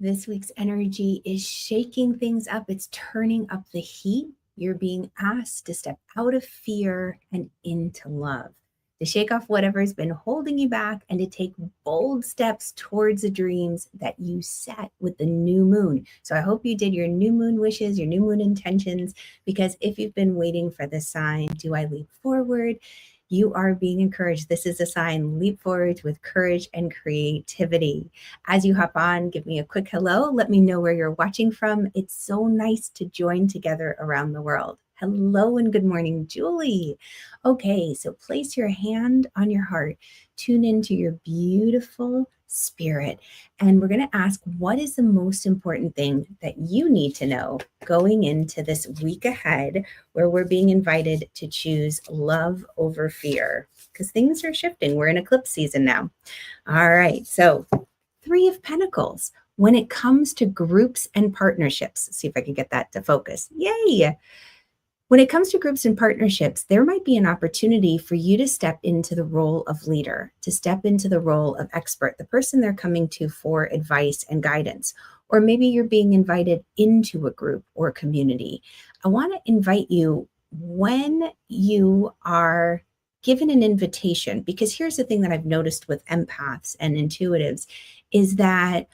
This week's energy is shaking things up. It's turning up the heat. You're being asked to step out of fear and into love, to shake off whatever's been holding you back and to take bold steps towards the dreams that you set with the new moon. So I hope you did your new moon wishes, your new moon intentions, because if you've been waiting for the sign, do I leap forward? You are being encouraged. This is a sign, leap forward with courage and creativity. As you hop on, give me a quick hello. Let me know where you're watching from. It's so nice to join together around the world. Hello and good morning, Julie. Okay, so place your hand on your heart, tune into your beautiful spirit, and we're going to ask, what is the most important thing that you need to know going into this week ahead, where we're being invited to choose love over fear? Because things are shifting. We're in eclipse season now. All right, so Three of Pentacles. When it comes to groups and partnerships, see if I can get that to focus. Yay! When it comes to groups and partnerships, there might be an opportunity for you to step into the role of leader, to step into the role of expert, the person they're coming to for advice and guidance. Or maybe you're being invited into a group or community. I want to invite you, when you are given an invitation, because here's the thing that I've noticed with empaths and intuitives is that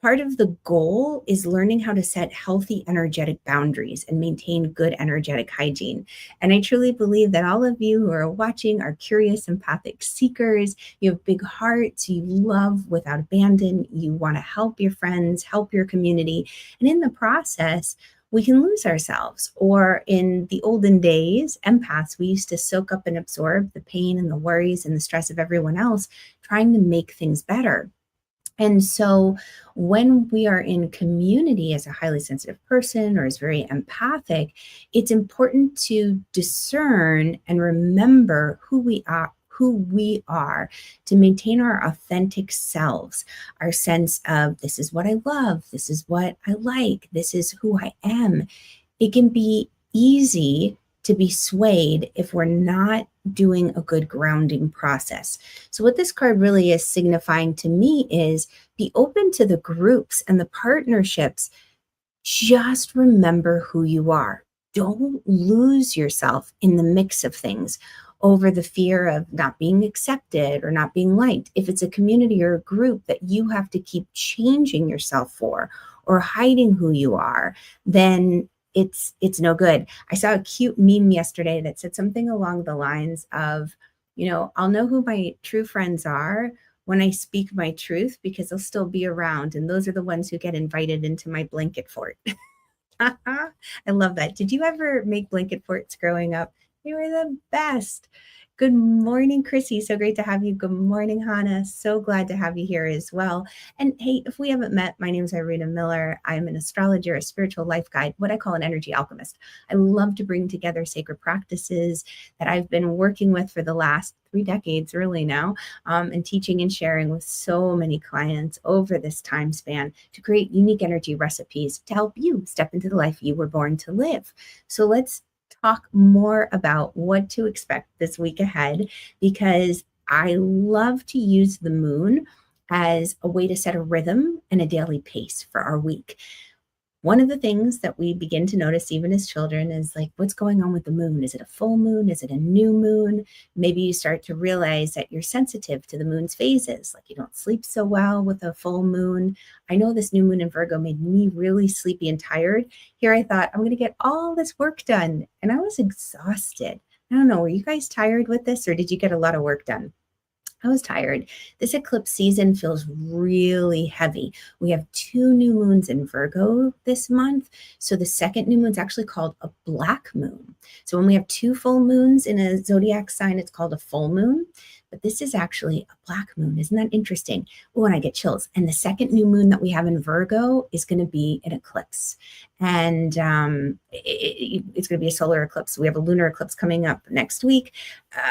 part of the goal is learning how to set healthy energetic boundaries and maintain good energetic hygiene. And I truly believe that all of you who are watching are curious, empathic seekers. You have big hearts. You love without abandon. You want to help your friends, help your community. And in the process, we can lose ourselves. Or in the olden days, empaths, we used to soak up and absorb the pain and the worries and the stress of everyone else, trying to make things better. And so when we are in community as a highly sensitive person or is very empathic, it's important to discern and remember who we are to maintain our authentic selves, our sense of this is what I love, this is what I like, this is who I am. It can be easy to be swayed if we're not doing a good grounding process. So what this card really is signifying to me is be open to the groups and the partnerships. Just remember who you are. Don't lose yourself in the mix of things over the fear of not being accepted or not being liked. If it's a community or a group that you have to keep changing yourself for or hiding who you are, then it's no good. I saw a cute meme yesterday that said something along the lines of, I'll know who my true friends are when I speak my truth, because they'll still be around. And those are the ones who get invited into my blanket fort. I love that. Did you ever make blanket forts growing up? They were the best. Good morning, Chrissy. So great to have you. Good morning, Hannah. So glad to have you here as well. And hey, if we haven't met, my name is Irina Miller. I'm an astrologer, a spiritual life guide, what I call an energy alchemist. I love to bring together sacred practices that I've been working with for the last 3 decades, really now, and teaching and sharing with so many clients over this time span to create unique energy recipes to help you step into the life you were born to live. So let's talk more about what to expect this week ahead, because I love to use the moon as a way to set a rhythm and a daily pace for our week. One of the things that we begin to notice even as children is like, what's going on with the moon? Is it a full moon? Is it a new moon? Maybe you start to realize that you're sensitive to the moon's phases, like you don't sleep so well with a full moon. I know this new moon in Virgo made me really sleepy and tired. Here I thought, I'm going to get all this work done, and I was exhausted. I don't know, were you guys tired with this, or did you get a lot of work done? I was tired. This eclipse season feels really heavy. We have 2 new moons in Virgo this month. So the second new moon is actually called a black moon. So when we have 2 full moons in a zodiac sign, it's called a full moon. But this is actually a black moon. Isn't that interesting? Oh, and I get chills. And the second new moon that we have in Virgo is going to be an eclipse. And it's going to be a solar eclipse. We have a lunar eclipse coming up next week.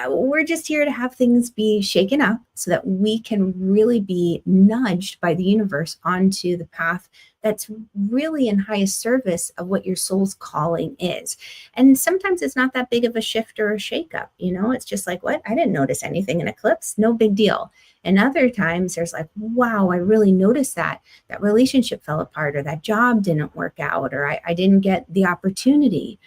We're just here to have things be shaken up so that we can really be nudged by the universe onto the path that's really in highest service of what your soul's calling is. And sometimes it's not that big of a shift or a shakeup. It's just like, what? I didn't notice anything in eclipse. No big deal. And other times there's like, wow, I really noticed that relationship fell apart, or that job didn't work out, or I didn't get the opportunity.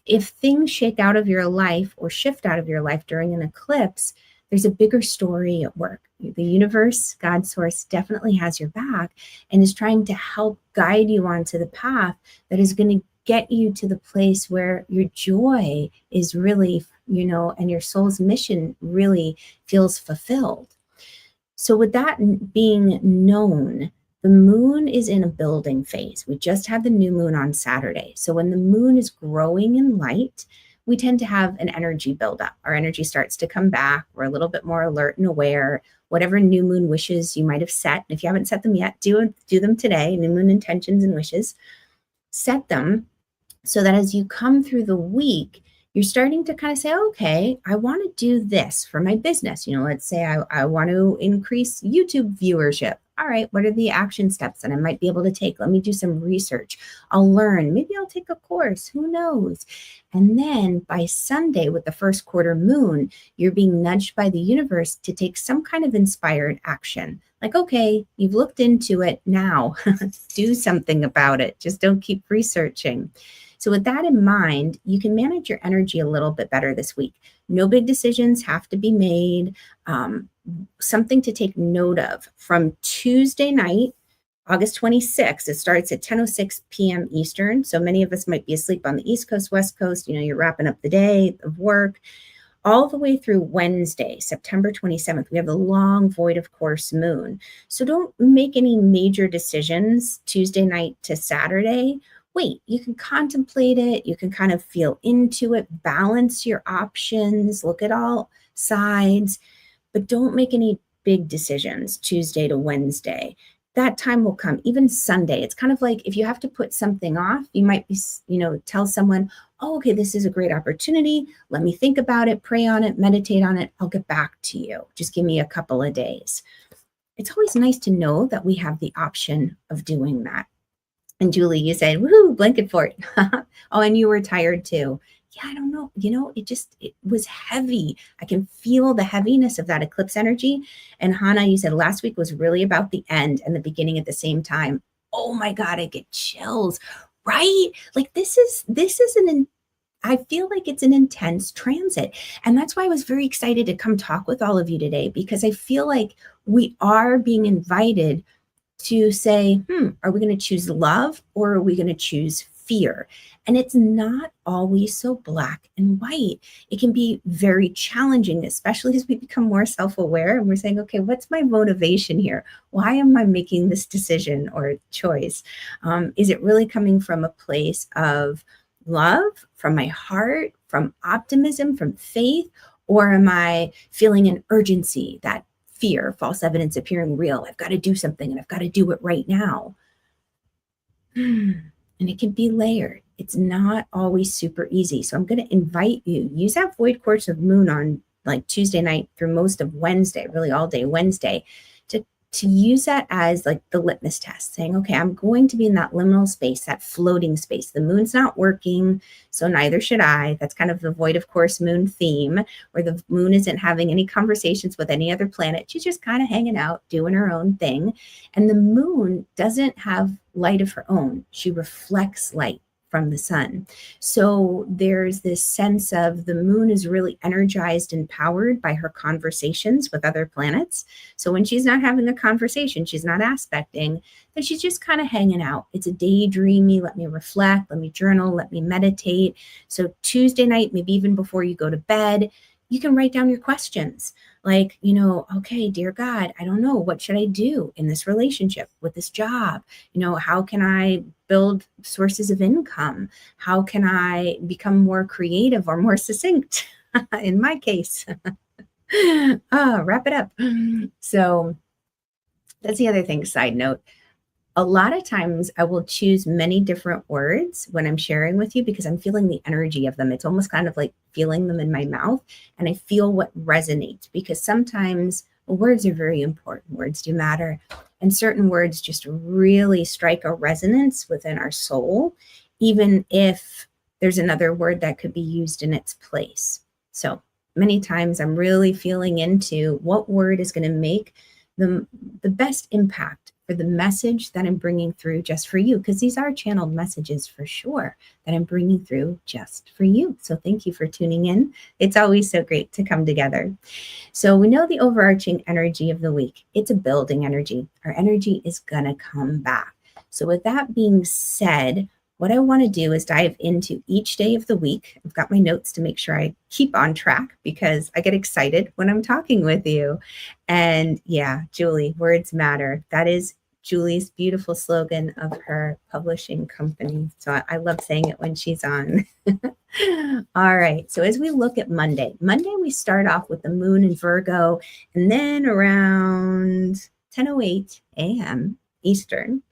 If things shake out of your life or shift out of your life during an eclipse, there's a bigger story at work. The universe, God source, definitely has your back and is trying to help guide you onto the path that is going to get you to the place where your joy is really, and your soul's mission really feels fulfilled. So, with that being known, the moon is in a building phase. We just had the new moon on Saturday. So, when the moon is growing in light, we tend to have an energy buildup. Our energy starts to come back. We're a little bit more alert and aware. Whatever new moon wishes you might have set, and if you haven't set them yet, do them today. New moon intentions and wishes, set them so that as you come through the week, you're starting to kind of say, okay, I want to do this for my business. Let's say I want to increase YouTube viewership. All right, what are the action steps that I might be able to take? Let me do some research. I'll learn. Maybe I'll take a course. Who knows? And then by Sunday, with the first quarter moon, you're being nudged by the universe to take some kind of inspired action. Like, okay, you've looked into it now. Do something about it. Just don't keep researching. So with that in mind, you can manage your energy a little bit better this week. No big decisions have to be made. Something to take note of from Tuesday night, August 26th, it starts at 10:06 p.m. Eastern. So many of us might be asleep on the East Coast, West Coast. You're wrapping up the day of work. All the way through Wednesday, September 27th, we have the long void of course moon. So don't make any major decisions Tuesday night to Saturday. Wait, you can contemplate it. You can kind of feel into it, balance your options, look at all sides, but don't make any big decisions Tuesday to Wednesday. That time will come. Even Sunday, it's kind of like if you have to put something off, you might be, tell someone, oh, okay, this is a great opportunity. Let me think about it, pray on it, meditate on it. I'll get back to you. Just give me a couple of days. It's always nice to know that we have the option of doing that. And Julie, you said, woohoo, blanket fort. Oh, and you were tired too. Yeah, I don't know. It was heavy. I can feel the heaviness of that eclipse energy. And Hannah, you said last week was really about the end and the beginning at the same time. Oh my God, I get chills, right? Like I feel like it's an intense transit. And that's why I was very excited to come talk with all of you today, because I feel like we are being invited to say, are we going to choose love or are we going to choose fear? And it's not always so black and white. It can be very challenging, especially as we become more self-aware and we're saying, okay, what's my motivation here? Why am I making this decision or choice? Is it really coming from a place of love, from my heart, from optimism, from faith? Or am I feeling an urgency, that fear, false evidence appearing real? I've got to do something and I've got to do it right now. And it can be layered. It's not always super easy. So I'm going to invite you, use that void course of moon on like Tuesday night through most of Wednesday, really all day Wednesday, to use that as like the litmus test, saying, okay, I'm going to be in that liminal space, that floating space. The moon's not working, so neither should I. That's kind of the void of course moon theme, where the moon isn't having any conversations with any other planet. She's just kind of hanging out, doing her own thing. And the moon doesn't have light of her own. She reflects light from the sun. So there's this sense of the moon is really energized and powered by her conversations with other planets. So when she's not having a conversation, she's not aspecting, then she's just kind of hanging out. It's a daydreamy, let me reflect, let me journal, let me meditate. So Tuesday night, maybe even before you go to bed, you can write down your questions. Like, okay, dear God, I don't know, what should I do in this relationship, with this job? How can I build sources of income? How can I become more creative or more succinct? In my case. Wrap it up. So that's the other thing, side note. A lot of times I will choose many different words when I'm sharing with you because I'm feeling the energy of them. It's almost kind of like feeling them in my mouth, and I feel what resonates, because sometimes words are very important. Words do matter. And certain words just really strike a resonance within our soul, even if there's another word that could be used in its place. So many times I'm really feeling into what word is going to make the best impact for the message that I'm bringing through just for you, because these are channeled messages for sure that I'm bringing through just for you. So thank you for tuning in. It's always so great to come together. So we know the overarching energy of the week. It's a building energy. Our energy is going to come back. So with that being said, what I want to do is dive into each day of the week. I've got my notes to make sure I keep on track because I get excited when I'm talking with you. And yeah, Julie, words matter. That is Julie's beautiful slogan of her publishing company. So I love saying it when she's on. All right. So as we look at Monday, we start off with the moon in Virgo, and then around 10:08 a.m. Eastern,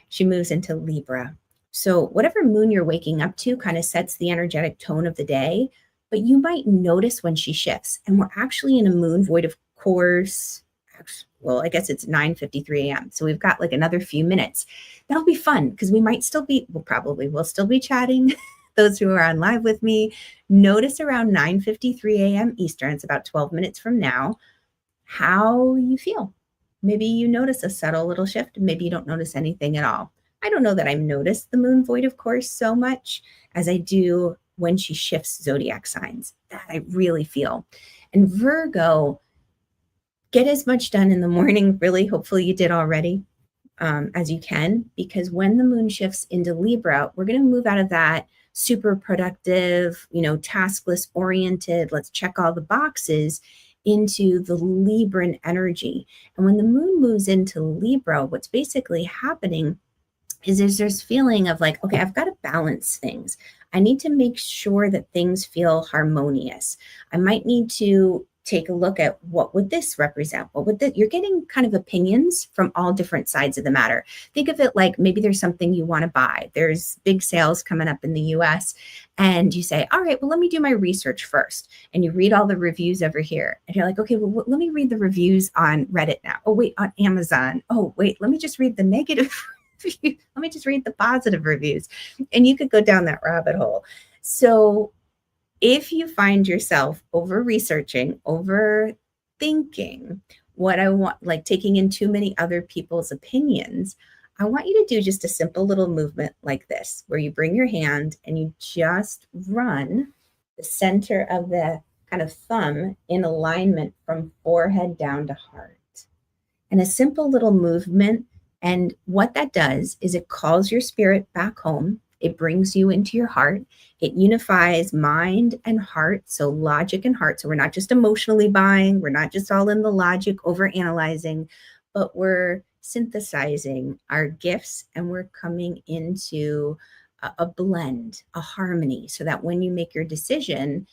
she moves into Libra. So whatever moon you're waking up to kind of sets the energetic tone of the day, but you might notice when she shifts. And we're actually in a moon void of course. Well, I guess it's 9:53 a.m. So we've got like another few minutes. That'll be fun because we might still be, we'll still be chatting. Those who are on live with me, notice around 9:53 a.m. Eastern, it's about 12 minutes from now, how you feel. Maybe you notice a subtle little shift. Maybe you don't notice anything at all. I don't know that I've noticed the moon void of course so much as I do when she shifts zodiac signs. That I really feel. And Virgo, get as much done in the morning, really, hopefully you did already, as you can, because when the moon shifts into Libra, we're going to move out of that super productive, taskless oriented, let's check all the boxes, into the Libran energy. And when the moon moves into Libra, what's basically happening is there's this feeling of like, okay, I've got to balance things. I need to make sure that things feel harmonious. I might need to take a look at what would this represent? What would that? You're getting kind of opinions from all different sides of the matter. Think of it like maybe there's something you want to buy. There's big sales coming up in the US and you say, all right, well, let me do my research first. And you read all the reviews over here and you're like, okay, well, let me read the reviews on Reddit now. Oh, wait, on Amazon. Oh, wait, let me just read the negative reviews. Let me just read the positive reviews. And you could go down that rabbit hole. So if you find yourself over researching, overthinking what I want, like taking in too many other people's opinions, I want you to do just a simple little movement like this, where you bring your hand and you just run the center of the kind of thumb in alignment from forehead down to heart. And a simple little movement. And what that does is it calls your spirit back home. It brings you into your heart. It unifies mind and heart, so logic and heart. So we're not just emotionally buying. We're not just all in the logic, over analyzing, but we're synthesizing our gifts and we're coming into a blend, a harmony, so that when you make your decision,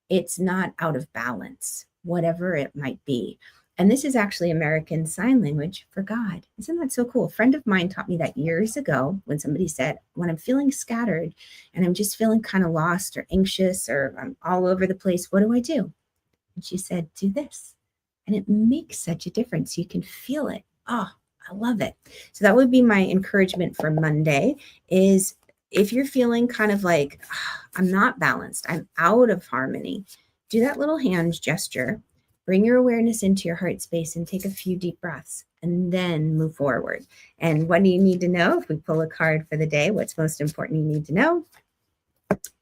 it's not out of balance, whatever it might be. And this is actually American Sign Language for God. Isn't that so cool? A friend of mine taught me that years ago when somebody said, when I'm feeling scattered and I'm just feeling kind of lost or anxious or I'm all over the place, what do I do? And she said, do this. And it makes such a difference. You can feel it. Oh, I love it. So that would be my encouragement for Monday is if you're feeling kind of like, I'm not balanced, I'm out of harmony, do that little hand gesture. Bring your awareness into your heart space and take a few deep breaths and then move forward. And what do you need to know? If we pull a card for the day, what's most important you need to know?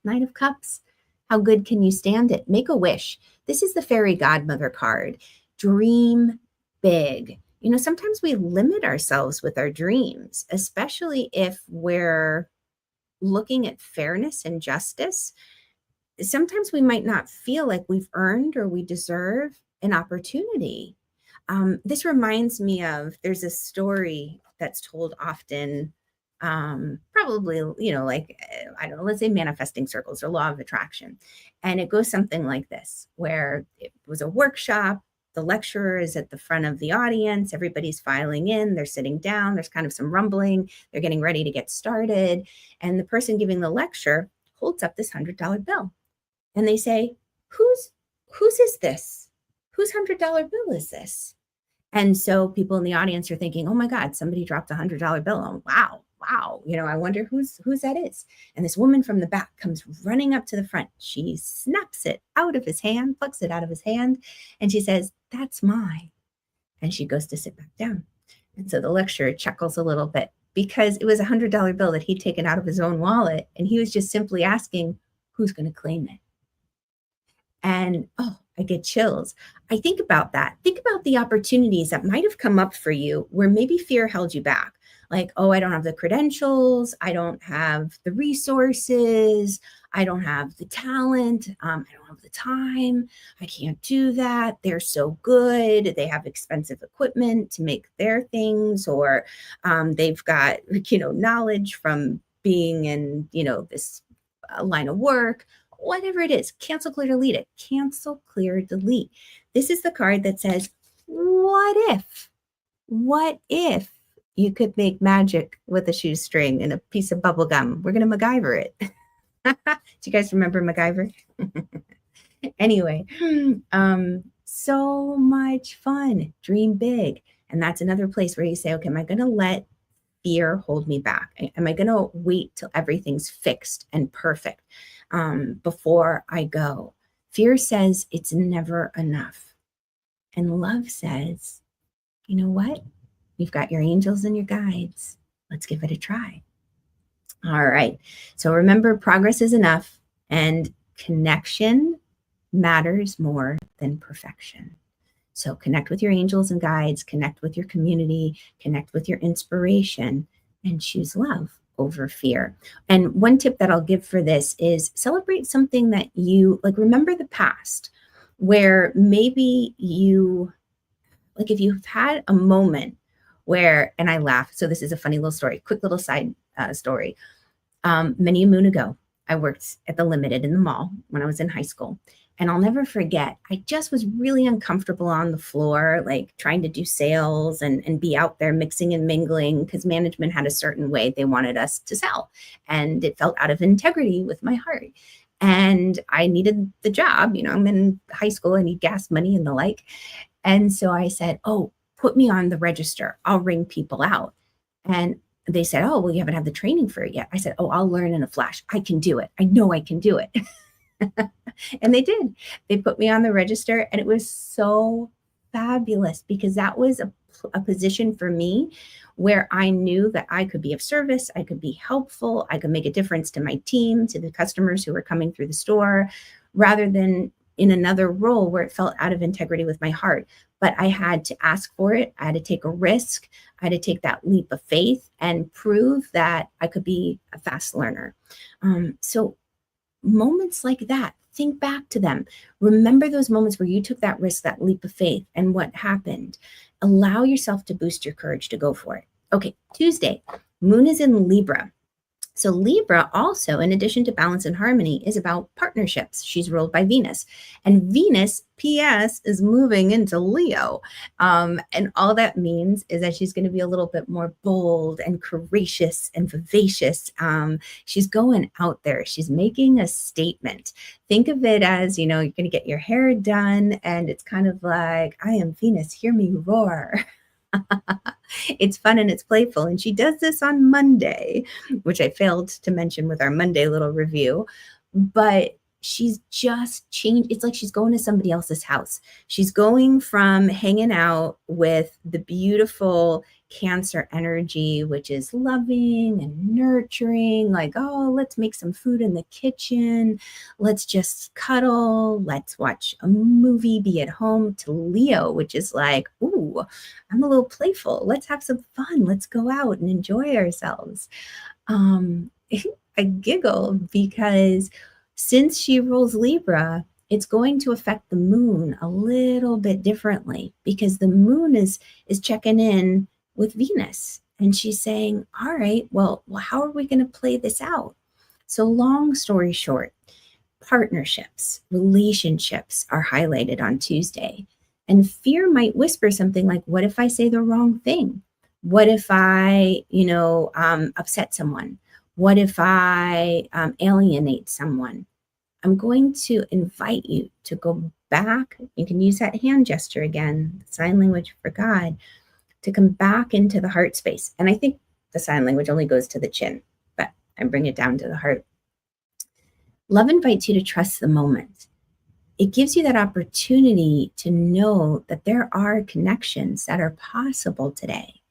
Knight of Cups. How good can you stand it? Make a wish. This is the fairy godmother card. Dream big. Sometimes we limit ourselves with our dreams, especially if we're looking at fairness and justice. Sometimes we might not feel like we've earned or we deserve an opportunity. This reminds me of, there's a story that's told often, probably, I don't know, let's say manifesting circles or law of attraction. And it goes something like this, where it was a workshop. The lecturer is at the front of the audience. Everybody's filing in. They're sitting down. There's kind of some rumbling. They're getting ready to get started. And the person giving the lecture holds up this $100 bill. And they say, whose is this? Whose $100 bill is this? And so people in the audience are thinking, oh my God, somebody dropped a $100 bill. Oh, wow, wow, I wonder whose that is. And this woman from the back comes running up to the front. She snaps it out of his hand, plucks it out of his hand, and she says, "That's mine." And she goes to sit back down. And so the lecturer chuckles a little bit because it was $100 bill that he'd taken out of his own wallet. And he was just simply asking, who's going to claim it? And I get chills. I think about that. Think about the opportunities that might have come up for you where maybe fear held you back. Like, I don't have the credentials. I don't have the resources. I don't have the talent. I don't have the time. I can't do that. They're so good. They have expensive equipment to make their things, or they've got, knowledge from being in, this line of work. Whatever it is, cancel, clear, delete it. Cancel, clear, delete. This is the card that says, what if? What if you could make magic with a shoestring and a piece of bubble gum? We're going to MacGyver it. Do you guys remember MacGyver? Anyway, so much fun. Dream big. And that's another place where you say, okay, am I going to let fear hold me back? Am I going to wait till everything's fixed and perfect before I go? Fear says it's never enough. And love says, you know what? You've got your angels and your guides. Let's give it a try. All right. So remember, progress is enough, and connection matters more than perfection. So connect with your angels and guides, connect with your community, connect with your inspiration, and choose love over fear. And one tip that I'll give for this is celebrate something that you like. Remember the past where maybe if you've had a moment where, and I laugh. So this is a funny little story, quick little side story. Many a moon ago, I worked at the Limited in the mall when I was in high school. And I'll never forget, I just was really uncomfortable on the floor, like trying to do sales and be out there mixing and mingling because management had a certain way they wanted us to sell. And it felt out of integrity with my heart. And I needed the job. I'm in high school, I need gas money and the like. And so I said, put me on the register. I'll ring people out. And they said, well, you haven't had the training for it yet. I said, I'll learn in a flash. I can do it. I know I can do it. And they did. They put me on the register, and it was so fabulous because that was a position for me where I knew that I could be of service, I could be helpful, I could make a difference to my team, to the customers who were coming through the store, rather than in another role where it felt out of integrity with my heart. But I had to ask for it. I had to take a risk. I had to take that leap of faith and prove that I could be a fast learner. So moments like that, think back to them. Remember those moments where you took that risk, that leap of faith, and what happened. Allow yourself to boost your courage to go for it. Okay, Tuesday, moon is in Libra. So Libra also, in addition to balance and harmony, is about partnerships. She's ruled by Venus. And Venus, P.S., is moving into Leo. And all that means is that she's going to be a little bit more bold and courageous and vivacious. She's going out there. She's making a statement. Think of it as, you're going to get your hair done, and it's kind of like, I am Venus, hear me roar. It's fun and it's playful. And she does this on Monday, which I failed to mention with our Monday little review. But she's just changed. It's like she's going to somebody else's house. She's going from hanging out with the beautiful Cancer energy, which is loving and nurturing, like, let's make some food in the kitchen. Let's just cuddle. Let's watch a movie, be at home, to Leo, which is like, ooh, I'm a little playful. Let's have some fun. Let's go out and enjoy ourselves. I giggle because since she rules Libra, it's going to affect the moon a little bit differently because the moon is checking in with Venus. And she's saying, all right, well, how are we going to play this out? So long story short, partnerships, relationships are highlighted on Tuesday. And fear might whisper something like, what if I say the wrong thing? What if I, upset someone? What if I alienate someone? I'm going to invite you to go back. You can use that hand gesture again, sign language for God, to come back into the heart space. And I think the sign language only goes to the chin, but I bring it down to the heart. Love invites you to trust the moment. It gives you that opportunity to know that there are connections that are possible today,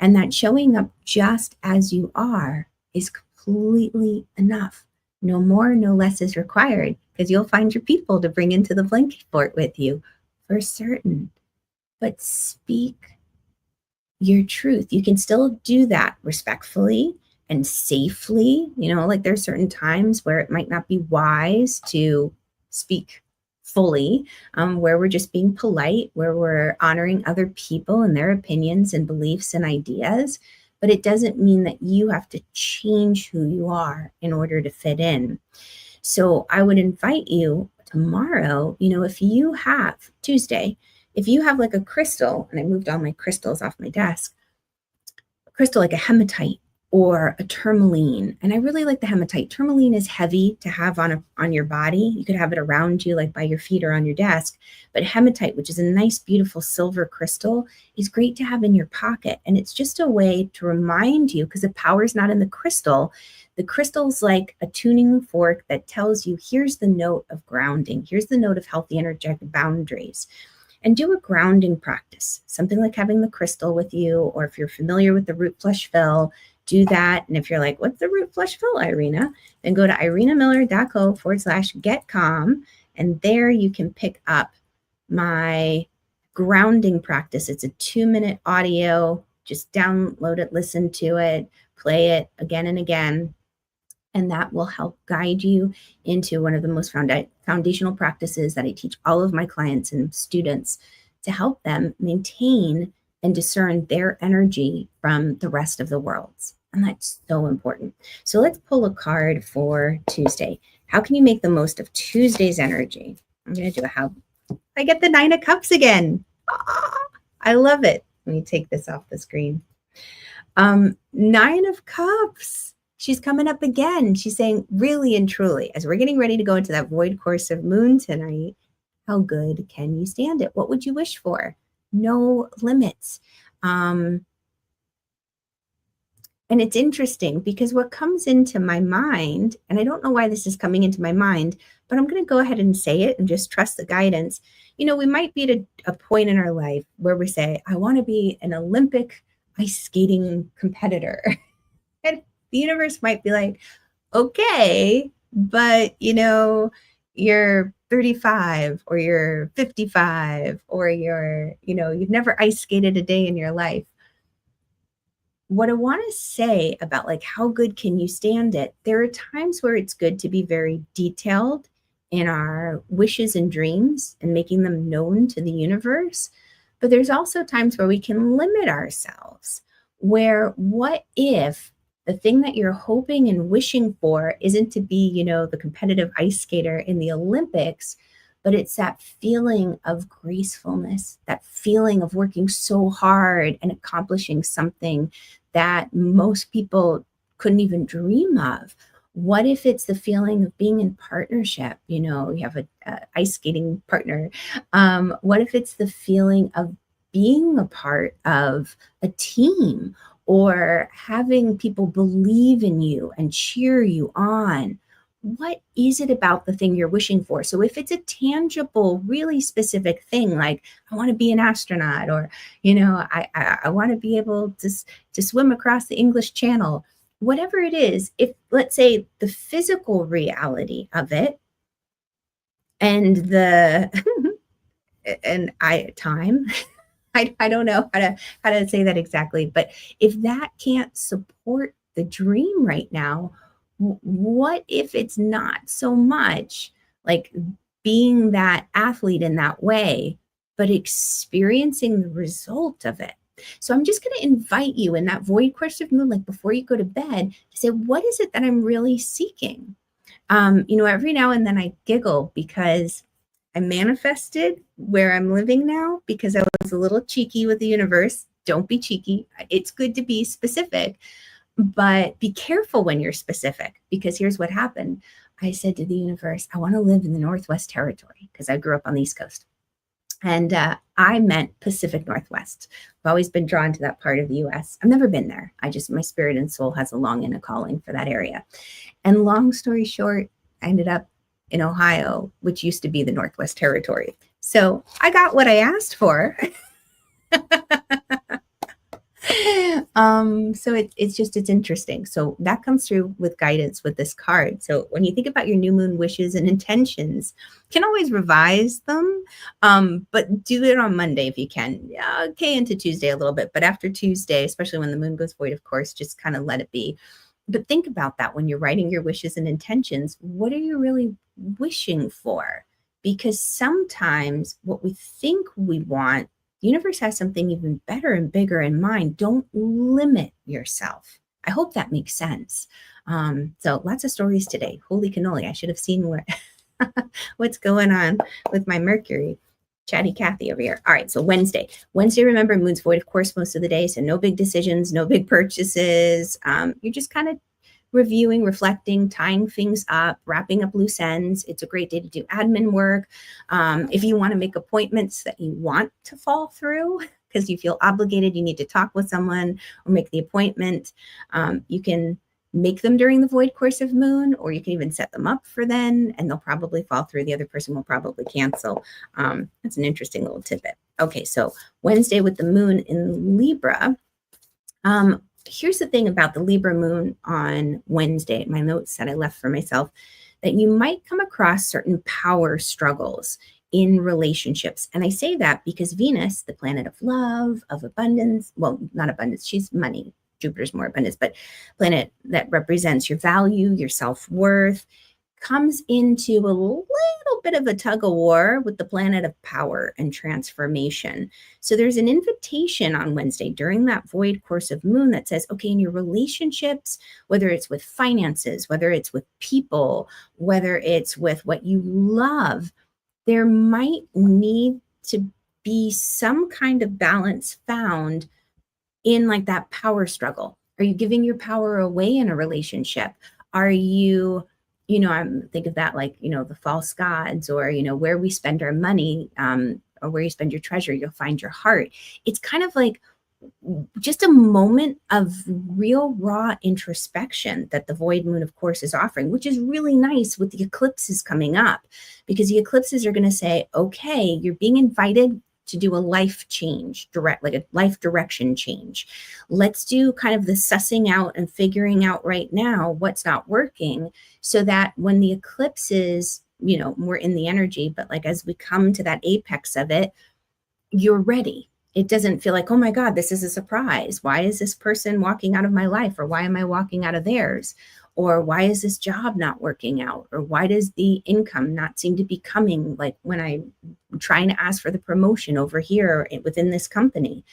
and that showing up just as you are is completely enough. No more, no less is required, because you'll find your people to bring into the blanket fort with you for certain. But speak your truth. You can still do that respectfully and safely. Like there's certain times where it might not be wise to speak fully, where we're just being polite, where we're honoring other people and their opinions and beliefs and ideas. But it doesn't mean that you have to change who you are in order to fit in. So I would invite you tomorrow, if you have Tuesday, if you have like a crystal, and I moved all my crystals off my desk, a crystal like a hematite or a tourmaline. And I really like the hematite. Tourmaline is heavy to have on your body. You could have it around you, like by your feet or on your desk. But hematite, which is a nice, beautiful silver crystal, is great to have in your pocket. And it's just a way to remind you, because the power is not in the crystal. The crystal's like a tuning fork that tells you, here's the note of grounding. Here's the note of healthy energetic boundaries. And do a grounding practice, something like having the crystal with you, or if you're familiar with the root flush fill, do that. And if you're like, what's the root flush fill, Irina? Then go to irinamiller.co/get calm. And there you can pick up my grounding practice. It's a 2-minute audio. Just download it, listen to it, play it again and again. And that will help guide you into one of the most foundational practices that I teach all of my clients and students, to help them maintain and discern their energy from the rest of the world's. And that's so important. So let's pull a card for Tuesday. How can you make the most of Tuesday's energy? I'm going to do I get the 9 of Cups again. I love it. Let me take this off the screen. 9 of Cups. She's coming up again. She's saying, really and truly, as we're getting ready to go into that void course of moon tonight, how good can you stand it? What would you wish for? No limits. And it's interesting because what comes into my mind, and I don't know why this is coming into my mind, but I'm going to go ahead and say it and just trust the guidance. We might be at a point in our life where we say, I want to be an Olympic ice skating competitor. And the universe might be like, okay, but you're 35 or you're 55 or you've never ice skated a day in your life. What I want to say about like, how good can you stand it? There are times where it's good to be very detailed in our wishes and dreams and making them known to the universe. But there's also times where we can limit ourselves, where what if the thing that you're hoping and wishing for isn't to be, the competitive ice skater in the Olympics, but it's that feeling of gracefulness, that feeling of working so hard and accomplishing something that most people couldn't even dream of. What if it's the feeling of being in partnership? You have a ice skating partner. What if it's the feeling of being a part of a team, or having people believe in you and cheer you on? What is it about the thing you're wishing for? So if it's a tangible, really specific thing, like I want to be an astronaut, or, I want to be able to swim across the English Channel, whatever it is, if let's say the physical reality of it and time, I don't know how to say that exactly, but if that can't support the dream right now, what if it's not so much like being that athlete in that way, but experiencing the result of it? So I'm just going to invite you in that void course of moon, like before you go to bed, to say, what is it that I'm really seeking? Every now and then I giggle because I manifested where I'm living now because I was a little cheeky with the universe. Don't be cheeky. It's good to be specific, but be careful when you're specific, because here's what happened. I said to the universe, I want to live in the Northwest Territory because I grew up on the East Coast. And I meant Pacific Northwest. I've always been drawn to that part of the US. I've never been there. My spirit and soul has a longing and a calling for that area. And long story short, I ended up in Ohio, which used to be the Northwest Territory. So I got what I asked for. So it's interesting. So that comes through with guidance with this card. So when you think about your new moon wishes and intentions, you can always revise them, but do it on Monday if you can. Yeah, okay, into Tuesday a little bit, but after Tuesday, especially when the moon goes void, of course, just kind of let it be. But think about that when you're writing your wishes and intentions. What are you really wishing for? Because sometimes what we think we want, the universe has something even better and bigger in mind. Don't limit yourself. I hope that makes sense. So lots of stories today. Holy cannoli. I should have seen what's going on with my Mercury. Chatty Cathy over here. All right, so Wednesday. Wednesday, remember, moon's void, of course, most of the day. So no big decisions, no big purchases. You're just kind of reviewing, reflecting, tying things up, wrapping up loose ends. It's a great day to do admin work. If you want to make appointments that you want to fall through because you feel obligated, you need to talk with someone or make the appointment, you can make them during the void course of moon, or you can even set them up for then, and they'll probably fall through. The other person will probably cancel. That's an interesting little tidbit. Okay, so Wednesday with the moon in Libra. Here's the thing about the Libra moon on Wednesday, my notes that I left for myself, that you might come across certain power struggles in relationships. And I say that because Venus, the planet of love, of abundance, well, not abundance, she's money. Jupiter's more abundance, but planet that represents your value, your self-worth, comes into a little bit of a tug of war with the planet of power and transformation. So there's an invitation on Wednesday during that void course of moon that says, okay, in your relationships, whether it's with finances, whether it's with people, whether it's with what you love, there might need to be some kind of balance found in like that power struggle. Are you giving your power away in a relationship? Are you, I'm think of that like, the false gods, or, where we spend our money, or where you spend your treasure, you'll find your heart. It's kind of like just a moment of real raw introspection that the void moon, of course, is offering, which is really nice with the eclipses coming up, because the eclipses are going to say, okay, you're being invited to do a life change, like a life direction change. Let's do kind of the sussing out and figuring out right now what's not working, so that when the eclipse is, more in the energy, but like as we come to that apex of it, you're ready. It doesn't feel like, oh my God, this is a surprise. Why is this person walking out of my life? Or why am I walking out of theirs? Or why is this job not working out? Or why does the income not seem to be coming, like when I'm trying to ask for the promotion over here within this company?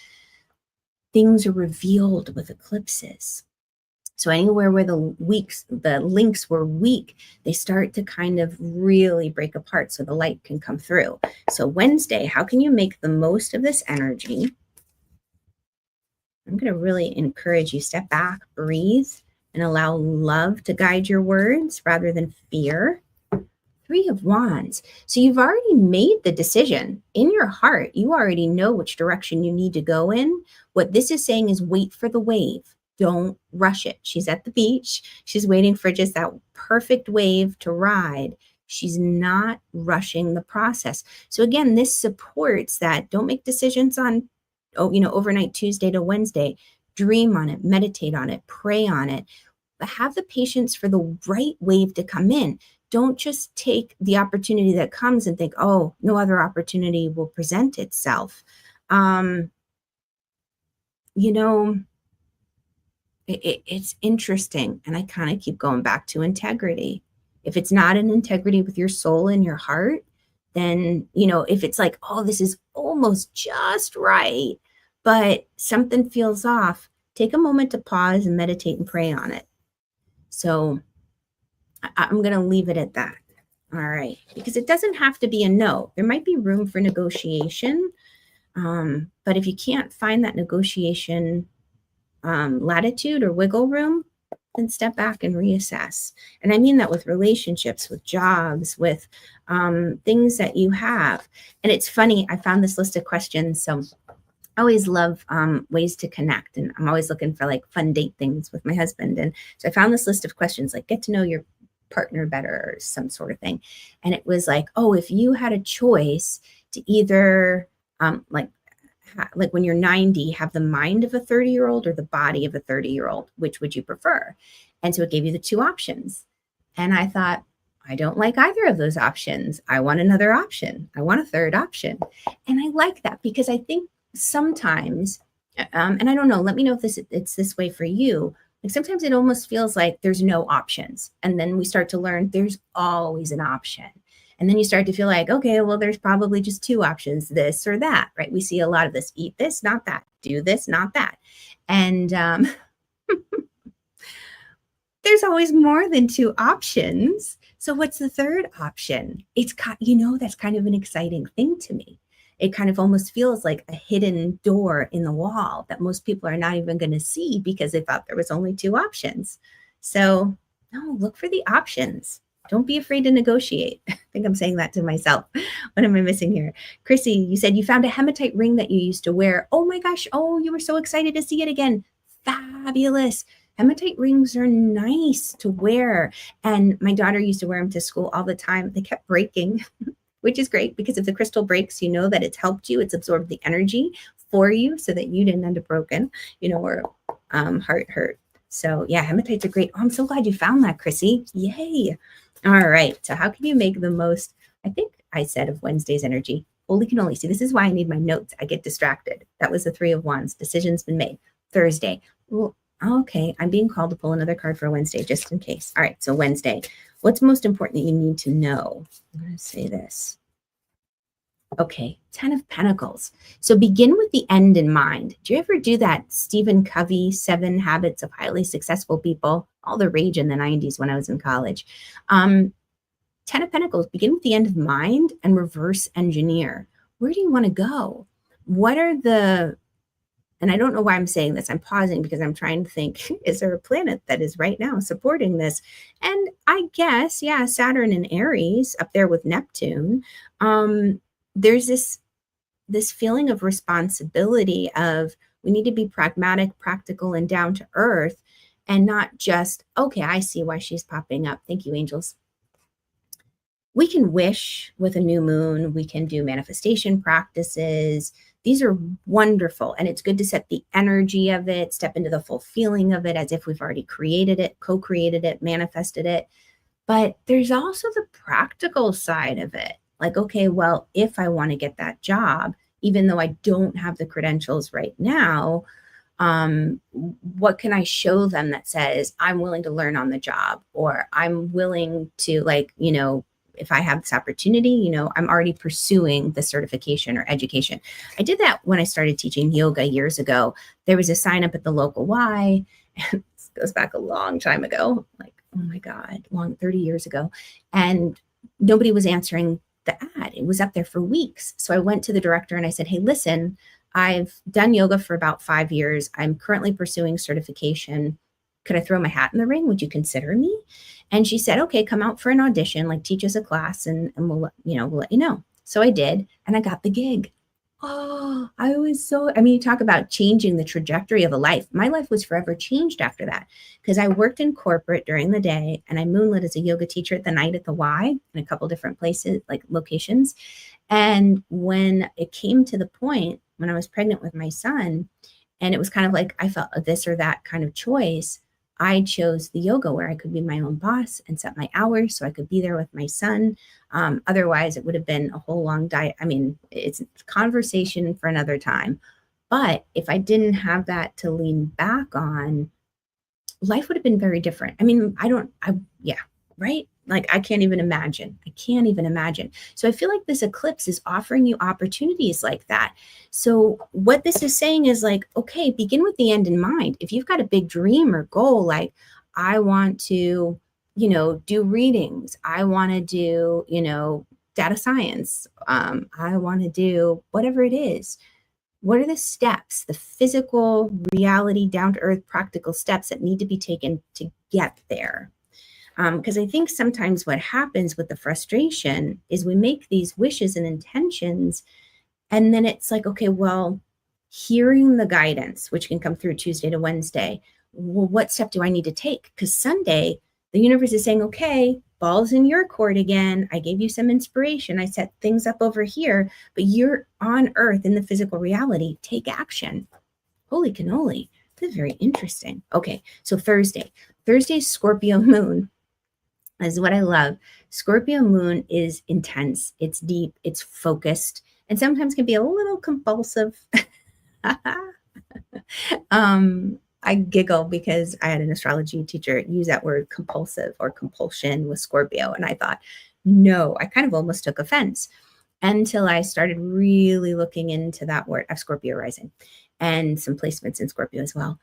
Things are revealed with eclipses. So anywhere where the links were weak, they start to kind of really break apart so the light can come through. So Wednesday, how can you make the most of this energy? I'm going to really encourage you, step back, breathe, and allow love to guide your words rather than fear. 3 of Wands. So you've already made the decision in your heart. You already know which direction you need to go in. What this is saying is wait for the wave. Don't rush it. She's at the beach. She's waiting for just that perfect wave to ride. She's not rushing the process. So again, this supports that. Don't make decisions on, overnight Tuesday to Wednesday. Dream on it, meditate on it, pray on it. But have the patience for the right wave to come in. Don't just take the opportunity that comes and think, oh, no other opportunity will present itself. It's interesting. And I kind of keep going back to integrity. If it's not an integrity with your soul and your heart, then, if it's like, oh, this is almost just right, but something feels off, take a moment to pause and meditate and pray on it. So I'm going to leave it at that. All right. Because it doesn't have to be a no. There might be room for negotiation. But if you can't find that negotiation latitude or wiggle room, then step back and reassess. And I mean that with relationships, with jobs, with things that you have. And it's funny, I found this list of questions. So I always love ways to connect, and I'm always looking for like fun date things with my husband. And so I found this list of questions like get to know your partner better or some sort of thing. And it was like, oh, if you had a choice to either like when you're 90, have the mind of a 30-year-old or the body of a 30-year-old, which would you prefer? And so it gave you the two options. And I thought, I don't like either of those options. I want another option. I want a third option. And I like that because I think sometimes, and I don't know, let me know if it's this way for you. Like sometimes it almost feels like there's no options. And then we start to learn there's always an option. And then you start to feel like, okay, well, there's probably just two options, this or that, right? We see a lot of this, eat this, not that, do this, not that. And there's always more than two options. So what's the third option? It's, that's kind of an exciting thing to me. It kind of almost feels like a hidden door in the wall that most people are not even going to see because they thought there was only two options. So no, look for the options. Don't be afraid to negotiate. I think I'm saying that to myself. What am I missing here? Chrissy, you said you found a hematite ring that you used to wear. Oh my gosh. Oh, you were so excited to see it again. Fabulous. Hematite rings are nice to wear. And my daughter used to wear them to school all the time. They kept breaking, which is great because if the crystal breaks, you know that it's helped you. It's absorbed the energy for you so that you didn't end up broken, or heart hurt. So yeah, hematites are great. Oh, I'm so glad you found that, Chrissy. Yay. All right. So how can you make the most, I think I said, of Wednesday's energy? Holy cannoli. See, this is why I need my notes. I get distracted. That was the Three of Wands. Decision's been made. Thursday. Well, okay. I'm being called to pull another card for Wednesday just in case. All right. So Wednesday. What's most important that you need to know? I'm going to say this. Okay, 10 of Pentacles. So begin with the end in mind. Do you ever do that Stephen Covey, 7 Habits of Highly Successful People? All the rage in the 90s when I was in college. 10 of Pentacles, begin with the end of mind and reverse engineer. Where do you want to go? What are the, and I don't know why I'm saying this. I'm pausing because I'm trying to think, is there a planet that is right now supporting this? And I guess, yeah, Saturn and Aries up there with Neptune. There's this feeling of responsibility of we need to be pragmatic, practical, and down to earth, and not just, okay, I see why she's popping up. Thank you, angels. We can wish with a new moon. We can do manifestation practices. These are wonderful. And it's good to set the energy of it, step into the full feeling of it as if we've already created it, co-created it, manifested it. But there's also the practical side of it. Like, okay, well, if I want to get that job, even though I don't have the credentials right now, what can I show them that says I'm willing to learn on the job, or I'm willing to, like, if I have this opportunity, I'm already pursuing the certification or education. I did that when I started teaching yoga years ago. There was a sign up at the local Y, and this goes back a long time ago, like, oh my God, 30 years ago. And nobody was answering the ad. It was up there for weeks. So I went to the director and I said, hey, listen, I've done yoga for about 5 years. I'm currently pursuing certification. Could I throw my hat in the ring? Would you consider me? And she said, okay, come out for an audition, like teach us a class and we'll let you know. So I did, and I got the gig. Oh, you talk about changing the trajectory of a life. My life was forever changed after that because I worked in corporate during the day and I moonlit as a yoga teacher at the night at the Y in a couple different places, like locations. And when it came to the point when I was pregnant with my son, and it was kind of like I felt a this or that kind of choice, I chose the yoga where I could be my own boss and set my hours so I could be there with my son. Otherwise, it would have been a whole long diet. I mean, it's a conversation for another time. But if I didn't have that to lean back on, life would have been very different. I mean, right? Like, I can't even imagine. So I feel like this eclipse is offering you opportunities like that. So what this is saying is like, okay, begin with the end in mind. If you've got a big dream or goal, like I want to, do readings. I want to do, data science. I want to do whatever it is. What are the steps, the physical reality, down to earth, practical steps that need to be taken to get there? Because I think sometimes what happens with the frustration is we make these wishes and intentions, and then it's like, okay, well, hearing the guidance, which can come through Tuesday to Wednesday, well, what step do I need to take? Because Sunday, the universe is saying, okay, ball's in your court again. I gave you some inspiration. I set things up over here, but you're on earth in the physical reality. Take action. Holy cannoli. This is very interesting. Okay, so Thursday's Scorpio moon is what I love. Scorpio moon is intense, it's deep, it's focused, and sometimes can be a little compulsive. I giggle because I had an astrology teacher use that word compulsive or compulsion with Scorpio. And I thought, no, I kind of almost took offense until I started really looking into that word of Scorpio rising and some placements in Scorpio as well.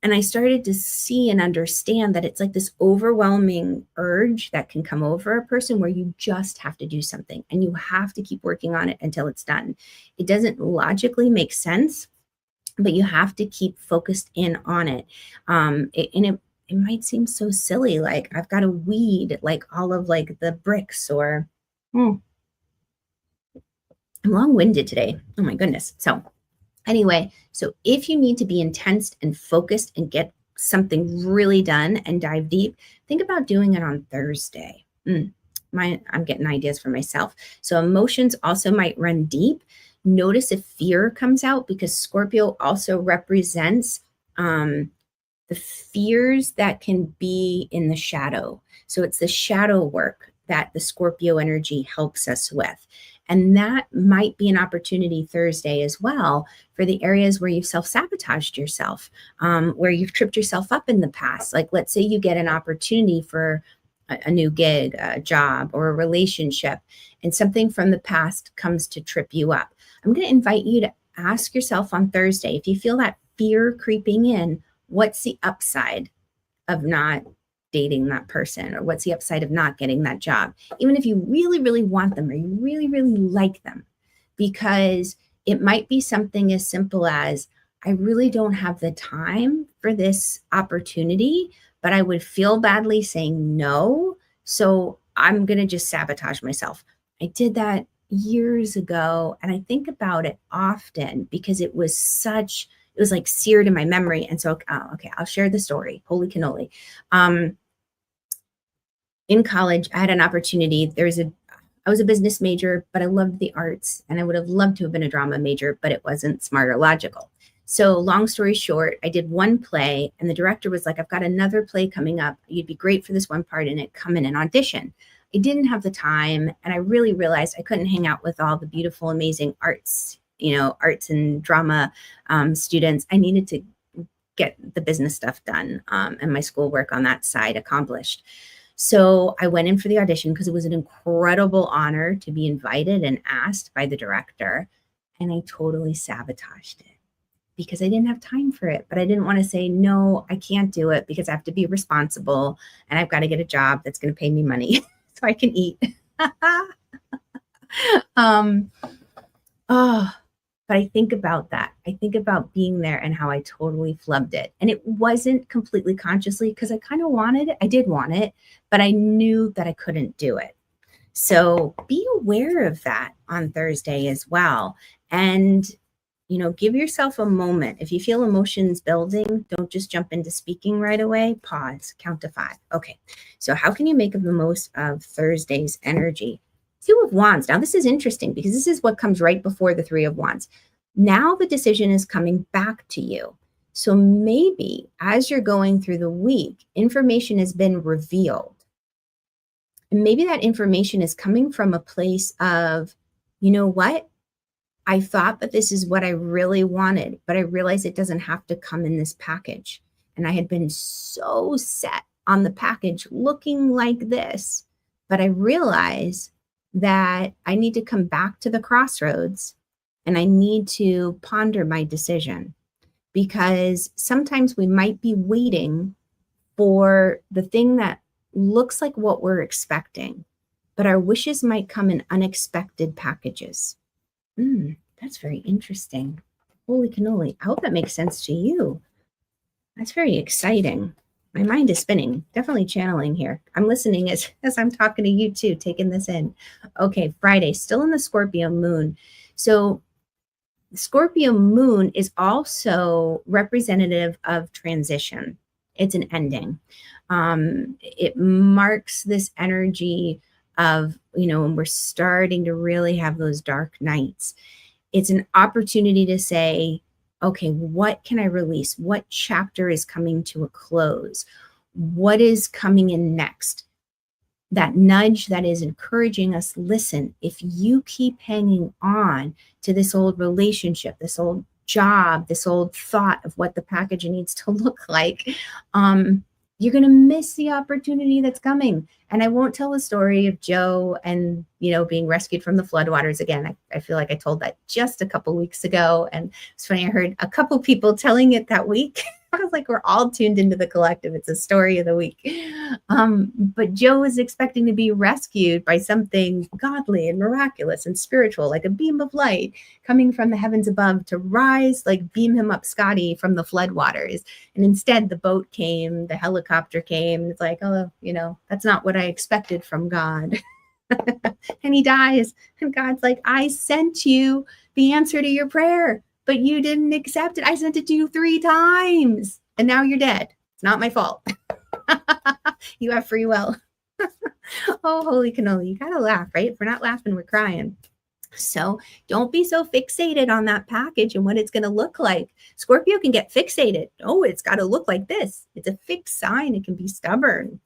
And I started to see and understand that it's like this overwhelming urge that can come over a person where you just have to do something and you have to keep working on it until it's done. It doesn't logically make sense, but you have to keep focused in on it. It might seem so silly, like I've got to weed like all of like the bricks or I'm long-winded today. Oh my goodness. So anyway, so if you need to be intense and focused and get something really done and dive deep, think about doing it on Thursday. I'm getting ideas for myself. So emotions also might run deep. Notice if fear comes out, because Scorpio also represents the fears that can be in the shadow. So it's the shadow work that the Scorpio energy helps us with. And that might be an opportunity Thursday as well for the areas where you've self-sabotaged yourself, where you've tripped yourself up in the past. Like, let's say you get an opportunity for a new gig, a job, or a relationship, and something from the past comes to trip you up. I'm going to invite you to ask yourself on Thursday, if you feel that fear creeping in, what's the upside of not dating that person, or what's the upside of not getting that job, even if you really, really want them or you really, really like them, because it might be something as simple as, I really don't have the time for this opportunity, but I would feel badly saying no. So I'm going to just sabotage myself. I did that years ago, and I think about it often because it was like seared in my memory. And so, okay, I'll share the story. Holy cannoli. In college, I had an opportunity. I was a business major, but I loved the arts, and I would have loved to have been a drama major, but it wasn't smart or logical. So long story short, I did one play, and the director was like, I've got another play coming up. You'd be great for this one part in it. Come in and audition. I didn't have the time, and I really realized I couldn't hang out with all the beautiful, amazing arts and drama students. I needed to get the business stuff done and my schoolwork on that side accomplished. So I went in for the audition because it was an incredible honor to be invited and asked by the director. And I totally sabotaged it because I didn't have time for it. But I didn't want to say, no, I can't do it because I have to be responsible and I've got to get a job that's going to pay me money so I can eat. But I think about that. I think about being there and how I totally flubbed it. And it wasn't completely consciously because I kind of wanted it. I did want it, but I knew that I couldn't do it. So be aware of that on Thursday as well. And, give yourself a moment. If you feel emotions building, don't just jump into speaking right away. Pause, count to 5. Okay. So how can you make the most of Thursday's energy? 2 of Wands. Now, this is interesting because this is what comes right before the 3 of Wands. Now the decision is coming back to you. So maybe as you're going through the week, information has been revealed. And maybe that information is coming from a place of, you know what? I thought that this is what I really wanted, but I realized it doesn't have to come in this package. And I had been so set on the package looking like this, but I realized that I need to come back to the crossroads and I need to ponder my decision, because sometimes we might be waiting for the thing that looks like what we're expecting, but our wishes might come in unexpected packages. That's very interesting. Holy cannoli. I hope that makes sense to you. That's very exciting. My mind is spinning, definitely channeling here. I'm listening as I'm talking to you too, taking this in. Okay, Friday, still in the Scorpio moon. So the Scorpio moon is also representative of transition. It's an ending. It marks this energy of, when we're starting to really have those dark nights. It's an opportunity to say, okay, what can I release? What chapter is coming to a close? What is coming in next? That nudge that is encouraging us, listen, if you keep hanging on to this old relationship, this old job, this old thought of what the package needs to look like, you're going to miss the opportunity that's coming. And I won't tell the story of Joe and, being rescued from the floodwaters again. I feel like I told that just a couple weeks ago. And it's funny, I heard a couple people telling it that week. I was like, we're all tuned into the collective. It's a story of the week. But Joe was expecting to be rescued by something godly and miraculous and spiritual, like a beam of light coming from the heavens above to rise, like beam him up, Scotty, from the floodwaters. And instead, the boat came, the helicopter came. It's like, oh, that's not what I expected from God. And he dies. And God's like, I sent you the answer to your prayer, but you didn't accept it. I sent it to you 3 times. And now you're dead. It's not my fault. You have free will. Oh, holy cannoli. You got to laugh, right? If we're not laughing, we're crying. So don't be so fixated on that package and what it's going to look like. Scorpio can get fixated. Oh, it's got to look like this. It's a fixed sign. It can be stubborn.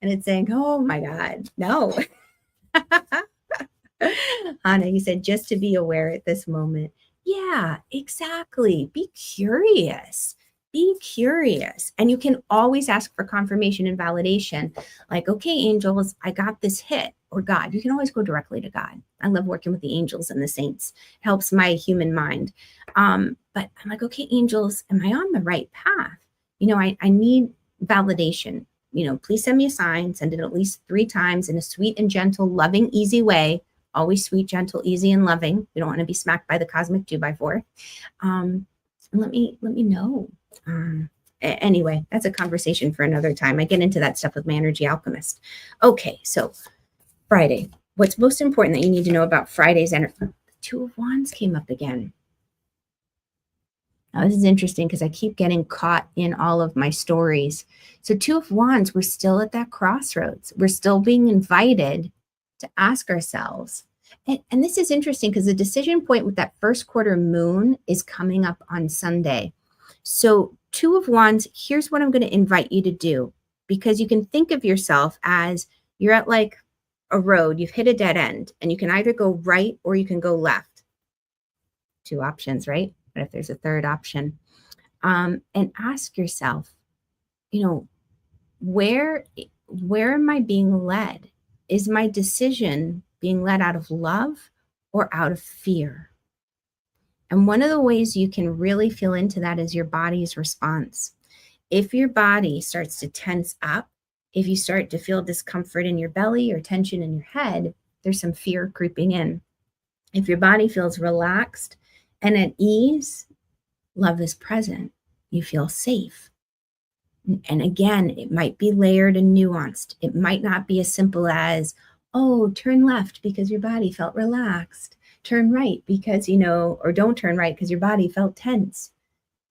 And it's saying, oh my God, no. Anna, you said just to be aware at this moment. Yeah, exactly. Be curious. Be curious. And you can always ask for confirmation and validation. Like, okay, angels, I got this hit. Or God. You can always go directly to God. I love working with the angels and the saints. It helps my human mind. But I'm like, okay, angels, am I on the right path? I need validation. Please send me a sign. Send it at least 3 times in a sweet and gentle, loving, easy way. Always sweet, gentle, easy, and loving. We don't want to be smacked by the cosmic 2x4. And let me know. Anyway, that's a conversation for another time. I get into that stuff with my energy alchemist. Okay, so Friday. What's most important that you need to know about Friday's energy? The 2 of Wands came up again. Now, this is interesting because I keep getting caught in all of my stories. So 2 of Wands, we're still at that crossroads. We're still being invited to ask ourselves. And this is interesting because the decision point with that first quarter moon is coming up on Sunday. So 2 of Wands, here's what I'm going to invite you to do, because you can think of yourself as you're at like a road, you've hit a dead end, and you can either go right or you can go left. 2 options, right? But if there's a third option, and ask yourself, where am I being led? Is my decision being led out of love or out of fear? And one of the ways you can really feel into that is your body's response. If your body starts to tense up, if you start to feel discomfort in your belly or tension in your head, there's some fear creeping in. If your body feels relaxed and at ease, love is present. You feel safe. And again, it might be layered and nuanced. It might not be as simple as, oh, turn left because your body felt relaxed. Turn right because, or don't turn right because your body felt tense.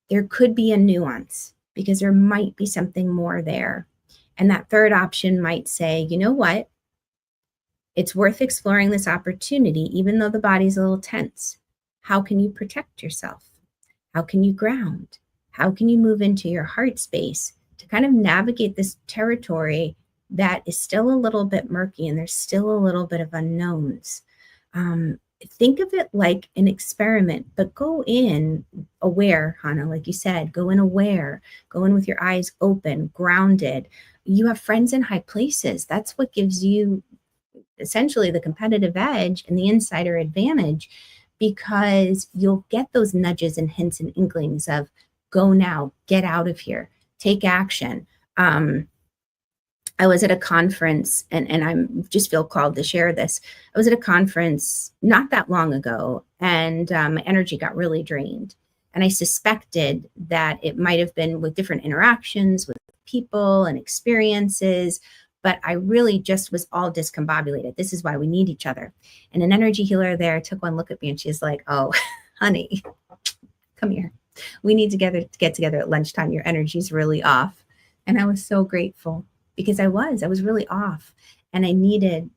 There could be a nuance because there might be something more there. And that third option might say, you know what? It's worth exploring this opportunity, even though the body's a little tense. How can you protect yourself? How can you ground? How can you move into your heart space to kind of navigate this territory that is still a little bit murky and there's still a little bit of unknowns? Think of it like an experiment, but go in aware, Hannah, like you said, go in aware, go in with your eyes open, grounded. You have friends in high places. That's what gives you essentially the competitive edge and the insider advantage, because you'll get those nudges and hints and inklings of go now, get out of here, take action. I was at a conference, and I just feel called to share this. I was at a conference not that long ago, and my energy got really drained. And I suspected that it might have been with different interactions with people and experiences, but I really just was all discombobulated. This is why we need each other. And an energy healer there took one look at me and she's like, "Oh, honey, come here. We need to get together at lunchtime. Your energy's really off." And I was so grateful because I was really off, and I needed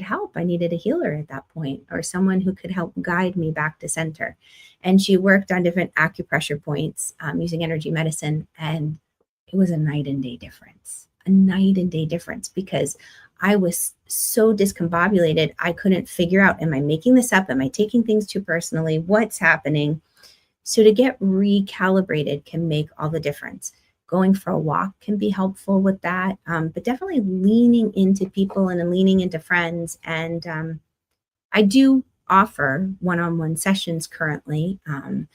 help. I needed a healer at that point, or someone who could help guide me back to center. And she worked on different acupressure points using energy medicine, and it was a night and day difference. A night and day difference, because I was so discombobulated. I couldn't figure out, am I making this up? Am I taking things too personally? What's happening? So to get recalibrated can make all the difference. Going for a walk can be helpful with that, but definitely leaning into people and leaning into friends. And I do offer one-on-one sessions currently. And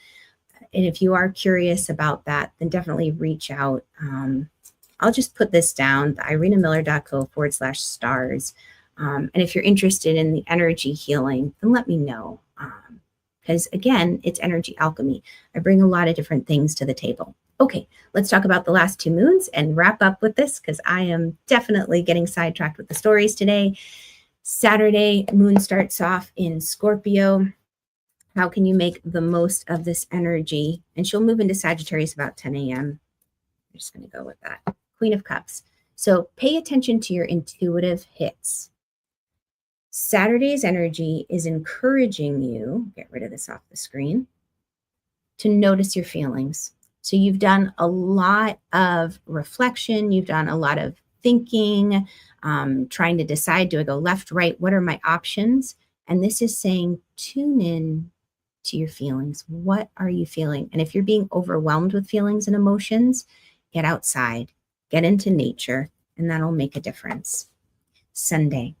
if you are curious about that, then definitely reach out. I'll just put this down, the irenamiller.co/stars. And if you're interested in the energy healing, then let me know. Because again, it's energy alchemy. I bring a lot of different things to the table. Okay, let's talk about the last 2 moons and wrap up with this, because I am definitely getting sidetracked with the stories today. Saturday, moon starts off in Scorpio. How can you make the most of this energy? And she'll move into Sagittarius about 10 a.m. I'm just going to go with that. Queen of Cups. So pay attention to your intuitive hits. Saturday's energy is encouraging you, get rid of this off the screen, to notice your feelings. So you've done a lot of reflection. You've done a lot of thinking, trying to decide, do I go left, right? What are my options? And this is saying, tune in to your feelings. What are you feeling? And if you're being overwhelmed with feelings and emotions, get outside, get into nature, and that'll make a difference. Sunday,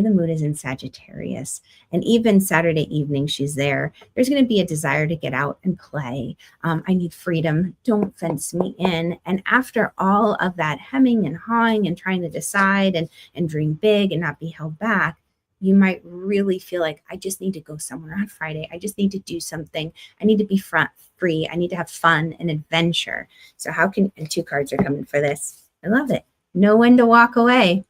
the moon is in Sagittarius. And even Saturday evening, she's there. There's going to be a desire to get out and play. I need freedom. Don't fence me in. And after all of that hemming and hawing and trying to decide and dream big and not be held back, you might really feel like, I just need to go somewhere on Friday. I just need to do something. I need to be free. I need to have fun and adventure. So and 2 cards are coming for this. I love it. Know when to walk away.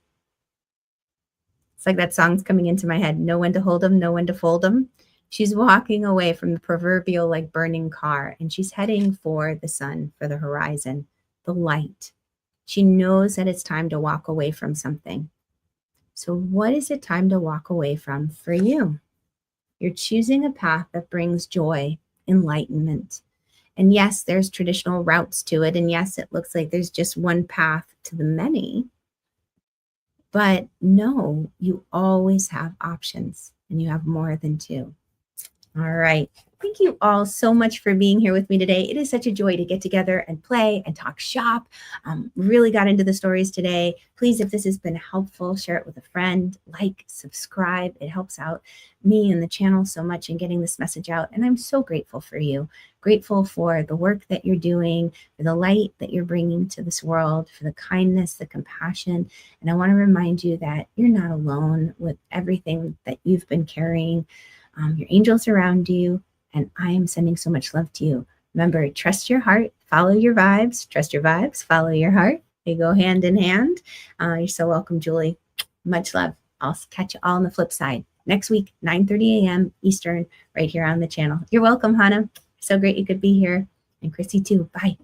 It's like that song's coming into my head. Know when to hold them, know when to fold them. She's walking away from the proverbial like burning car, and she's heading for the sun, for the horizon, the light. She knows that it's time to walk away from something. So what is it time to walk away from for you? You're choosing a path that brings joy, enlightenment. And yes, there's traditional routes to it. And yes, it looks like there's just one path to the many. But no, you always have options, and you have more than 2. All right. Thank you all so much for being here with me today. It is such a joy to get together and play and talk shop. Really got into the stories today. Please, if this has been helpful, share it with a friend, like, subscribe. It helps out me and the channel so much in getting this message out. And I'm so grateful for you. Grateful for the work that you're doing, for the light that you're bringing to this world, for the kindness, the compassion. And I want to remind you that you're not alone with everything that you've been carrying. Your angels around you. And I am sending so much love to you. Remember, trust your heart, follow your vibes, trust your vibes, follow your heart. They go hand in hand. You're so welcome, Julie. Much love. I'll catch you all on the flip side next week, 9:30 a.m. Eastern, right here on the channel. You're welcome, Hannah. So great you could be here. And Chrissy too. Bye.